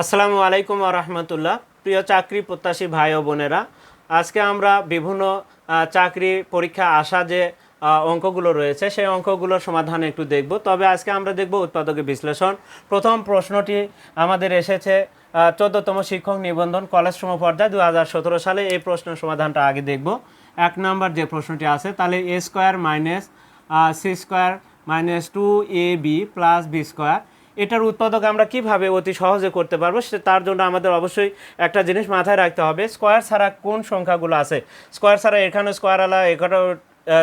আসসালামু আলাইকুম ওয়া রাহমাতুল্লাহ। প্রিয় চাকরি প্রত্যাশী ভাই ও বোনেরা, আজকে আমরা বিভিন্ন চাকরি পরীক্ষা আসা যে অঙ্কগুলো রয়েছে সেই অঙ্কগুলোর সমাধান একটু দেখব। তবে আজকে আমরা দেখব উৎপাদকের বিশ্লেষণ। প্রথম প্রশ্নটি আমাদের এসেছে 14তম শিক্ষক নিবন্ধন কলেজ সমপর্যায় 2017 সালে। এই প্রশ্নের সমাধানটা আগে দেখব। 1 নম্বর যে প্রশ্নটি আছে, তাহলে a square minus C square minus 2ab plus B square, এটার উৎপাদক আমরা কিভাবে অতি সহজে করতে পারবো, তার জন্য আমাদের অবশ্যই একটা জিনিস মাথায় রাখতে হবে, স্কোয়ার ছাড়া কোন সংখ্যাগুলো আছে। স্কোয়ার ছাড়া এখানে স্কোয়ার আলা, এখানে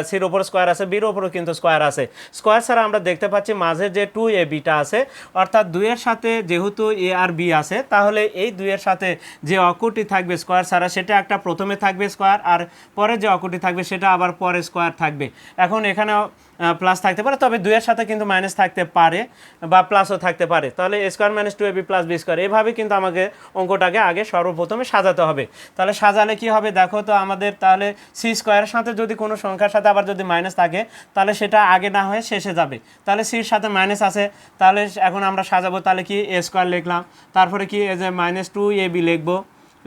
সির ওপর স্কোয়ার আছে, বির ওপরও কিন্তু স্কোয়ার আছে। স্কোয়ার ছাড়া আমরা দেখতে পাচ্ছি মাঝে যে 2ab আছে, অর্থাৎ দুইয়ের সাথে যেহেতু এ আর বি আছে, তাহলে এই দুইয়ের সাথে যে অঙ্কটি থাকবে স্কোয়ার ছাড়া, সেটা একটা প্রথমে থাকবে স্কোয়ার, আর পরে যে অঙ্কটি থাকবে সেটা আবার পরে স্কোয়ার থাকবে। এখন এখানে প্লাস থাকতে পারে, তবে দুইয়ের সাথে কিন্তু মাইনাস থাকতে পারে বা প্লাসও থাকতে পারে। তাহলে A square minus 2ab plus B square, এভাবে কিন্তু আমাকে অঙ্কটাকে আগে সর্বপ্রথমে সাজাতে হবে। তাহলে সাজালে কি হবে দেখো তো, আমাদের তাহলে সি স্কোয়ারের সাথে যদি কোনো সংখ্যার সাথে আবার যদি মাইনাস থাকে, তাহলে সেটা আগে না হয়ে শেষে যাবে। তাহলে সির সাথে মাইনাস আছে, তাহলে এখন আমরা সাজাবো। তাহলে কি এ স্কোয়ার লিখলাম, তারপরে কি এই যে মাইনাস 2ab লিখবো,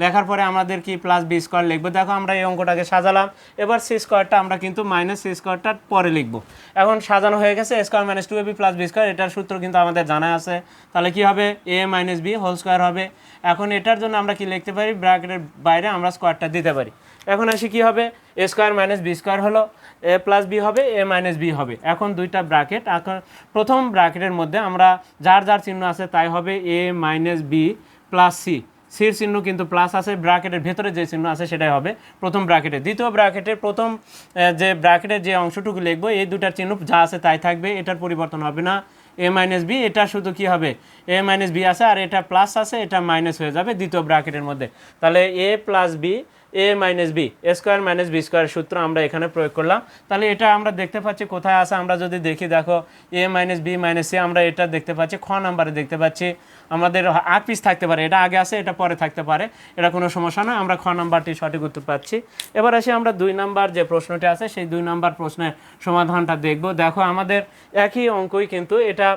লেখার পরে আমাদের কি প্লাস বি স্কোয়ার লিখবো। দেখো আমরা এই অঙ্কটাকে সাজালাম। এবার সি স্কোয়ারটা আমরা কিন্তু মাইনাস সি স্কোয়ারটা পরে লিখবো। এখন সাজানো হয়ে গেছে। Square minus 2ab plus B square, এটার সূত্র কিন্তু আমাদের জানা আছে। তাহলে কি হবে, A minus B whole square হবে। এখন এটার জন্য আমরা কি লিখতে পারি, ব্র্যাকেটের বাইরে আমরা স্কোয়ারটা দিতে পারি। এখন আসি কি হবে, এ স্কোয়ার মাইনাস বি স্কোয়ার হলো, এ প্লাস বি হবে, এ মাইনাস বি হবে। এখন দুইটা ব্র্যাকেট, এখন প্রথম ব্র্যাকেটের মধ্যে আমরা যার যার চিহ্ন আছে তাই হবে A minus B plus C. সির চিহ্ন কিন্তু প্লাস আছে, ব্র্যাকেটের ভেতরে যে চিহ্ন আছে সেটাই হবে প্রথম ব্র্যাকেটে। দ্বিতীয় ব্র্যাকেটের প্রথম যে ব্র্যাকেটের যে অংশটুকু লিখবো, এই দুটার চিহ্ন যা আছে তাই থাকবে, এটার পরিবর্তন হবে না। এ মাইনাস বি, এটা শুধু কি হবে, এ মাইনাস বি আছে, আর এটা প্লাস আছে, এটা মাইনাস হয়ে যাবে দ্বিতীয় ব্র্যাকেটের মধ্যে। তাহলে এ plus B A minus B, A square minus B square সূত্র আমরা এখানে প্রয়োগ করলাম। তাহলে এটা আমরা দেখতে পাচ্ছি কোথায় আছে, আমরা যদি দেখি, দেখো এ মাইনাস বি মাইনাস সি, আমরা এটা দেখতে পাচ্ছি খ নাম্বারে দেখতে পাচ্ছি। আমাদের 8 পিস থাকতে পারে, এটা আগে আছে এটা পরে থাকতে পারে, এটা কোনো সমস্যা না, আমরা খ নাম্বারটি সঠিক উত্তর পাচ্ছি। এবার আসি আমরা 2 নাম্বার যে প্রশ্নটি আছে সেই 2 নাম্বার প্রশ্নের সমাধানটা দেখব। দেখো আমাদের একই অঙ্কই, কিন্তু এটা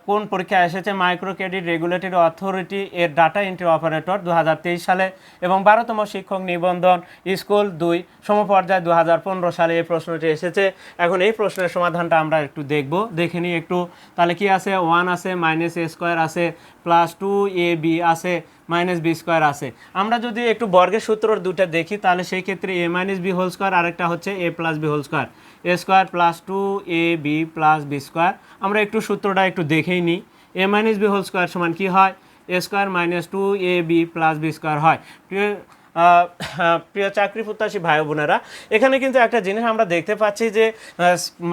কোন পরীক্ষা এসেছে, মাইক্রো ক্রেডিট রেগুলেটরি অথরিটি এর ডাটা এন্ট্রি অপারেটর 2023 সালে, এবং 12তম শিক্ষক নিবন্ধন স্কুল 2 সমপর্যায় 2015 সালে এই প্রশ্নটি এসেছে। এখন এই প্রশ্নের সমাধানটা আমরা একটু দেখে নিই একটু। তাহলে কি আছে, 1 আছে, মাইনাস এ স্কোয়ার আছে, প্লাস 2ab আছে, মাইনাস বি স্কোয়ার আছে। আমরা যদি একটু বর্গের সূত্র দুটা দেখি, তাহলে সেই ক্ষেত্রে A minus B whole square, আরেকটা হচ্ছে A plus B whole square, A square plus 2ab plus B square. আমরা একটু সূত্রটা একটু দেখেই নিই। A minus B whole square সমান কি হয়, A square minus 2ab plus B square হয়। প্রিয় চাকরি প্রত্যাশী ভাই বোনেরা, এখানে কিন্তু একটা জিনিস আমরা দেখতে পাচ্ছি যে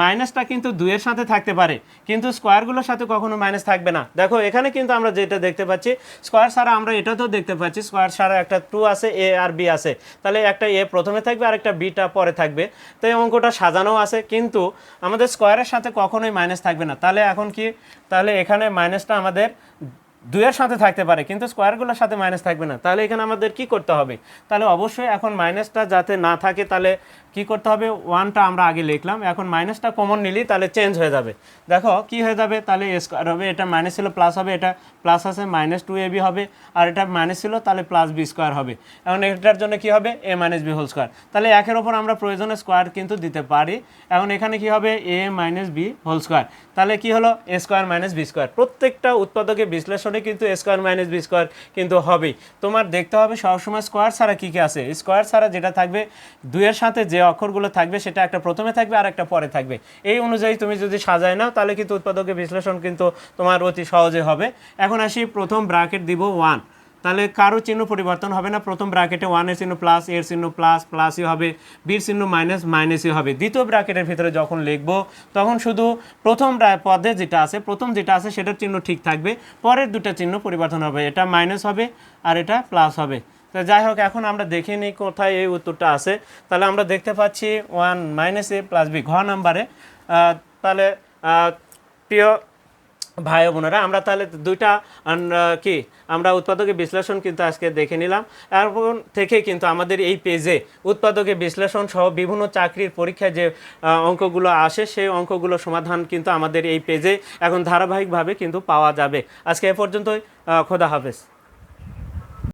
মাইনাসটা কিন্তু 2-এর সাথে থাকতে পারে, কিন্তু স্কোয়ারগুলোর সাথে কখনো মাইনাস থাকবে না। দেখো এখানে কিন্তু আমরা যেটা দেখতে পাচ্ছি, স্কোয়ার ছাড়া আমরা এটাতেও দেখতে পাচ্ছি, স্কোয়ার ছাড়া একটা 2 আছে, এ আর বি আছে, তাহলে একটা এ প্রথমে থাকবে আর একটা বিটা পরে থাকবে। তো এই অঙ্কটা সাজানো আছে, কিন্তু আমাদের স্কোয়ারের সাথে কখনোই মাইনাস থাকবে না। তাহলে এখন কি, তাহলে এখানে মাইনাসটা আমাদের 2-এর সাথে থাকতে পারে, কিন্তু স্কোয়ারগুলোর সাথে মাইনাস থাকবে না। তাহলে এখানে আমাদের কি করতে হবে, তাহলে অবশ্যই এখন মাইনাসটা যাতে না থাকে, তাহলে কি করতে হবে, 1টা আমরা আগে লিখলাম, এখন মাইনাসটা কমন নিলেই তাহলে চেঞ্জ হয়ে যাবে। দেখো কি হয়ে যাবে, তাহলে এ স্কোয়ার হবে, এটা মাইনাস ছিল প্লাস হবে, এটা প্লাস আছে মাইনাস 2ab হবে, আর এটা মাইনাস ছিল তাহলে প্লাস বি স্কোয়ার হবে। এখন এটার জন্য কি হবে, A minus B whole square. তাহলে একের ওপর আমরা প্রয়োজনে স্কোয়ার কিন্তু দিতে পারি। এখন এখানে কি হবে, A minus B whole square, তাহলে কি হলো, এ স্কোয়ার মাইনাস বি স্কোয়ার। প্রত্যেকটা উৎপাদকের বিশ্লেষণে কিন্তু এ স্কোয়ার মাইনাস বি স্কোয়ার কিন্তু হবেই। তোমার দেখতে হবে সবসময় স্কোয়ার ছাড়া কী কী আছে। স্কোয়ার ছাড়া যেটা থাকবে, 2-এর সাথে যে অক্ষরগুলো থাকবে সেটা একটা প্রথমে থাকবে আর একটা পরে থাকবে। এই অনুযায়ী তুমি যদি সাজায় নাও, তাহলে কিন্তু উৎপাদকের বিশ্লেষণ কিন্তু তোমার অতি সহজে হবে। এখন আসি, প্রথম ব্র্যাকেট দিব 1, তাহলে কারো চিহ্ন পরিবর্তন হবে না। প্রথম ব্র্যাকেটে 1-এর চিহ্ন প্লাস, এর চিহ্ন প্লাস, প্লাসই হবে, বির চিহ্ন মাইনাস, মাইনাসই হবে। দ্বিতীয় ব্র্যাকেটের ভিতরে যখন লিখবো, তখন শুধু প্রথম পদে যেটা আছে, প্রথম যেটা আছে সেটার চিহ্ন ঠিক থাকবে, পরের দুটা চিহ্ন পরিবর্তন হবে, এটা মাইনাস হবে আর এটা প্লাস হবে। তো যাই হোক, এখন আমরা দেখে নিই কোথায় এই উত্তরটা আছে। তাহলে আমরা দেখতে পাচ্ছি 1 মাইনাস এ প্লাস বি, ঘ নাম্বারে। তাহলে প্রিয় ভাই ও বোনেরা, আমরা তাহলে দুইটা কি আমরা উৎপাদকের বিশ্লেষণ কিন্তু আজকে দেখে নিলাম। এখন থেকে কিন্তু আমাদের এই পেজে উৎপাদকের বিশ্লেষণ সহ বিভিন্ন চাকরির পরীক্ষায় যে অঙ্কগুলো আসে সেই অঙ্কগুলো সমাধান কিন্তু আমাদের এই পেজে এখন ধারাবাহিকভাবে কিন্তু পাওয়া যাবে। আজকে এ পর্যন্তই, খোদা হাফেজ।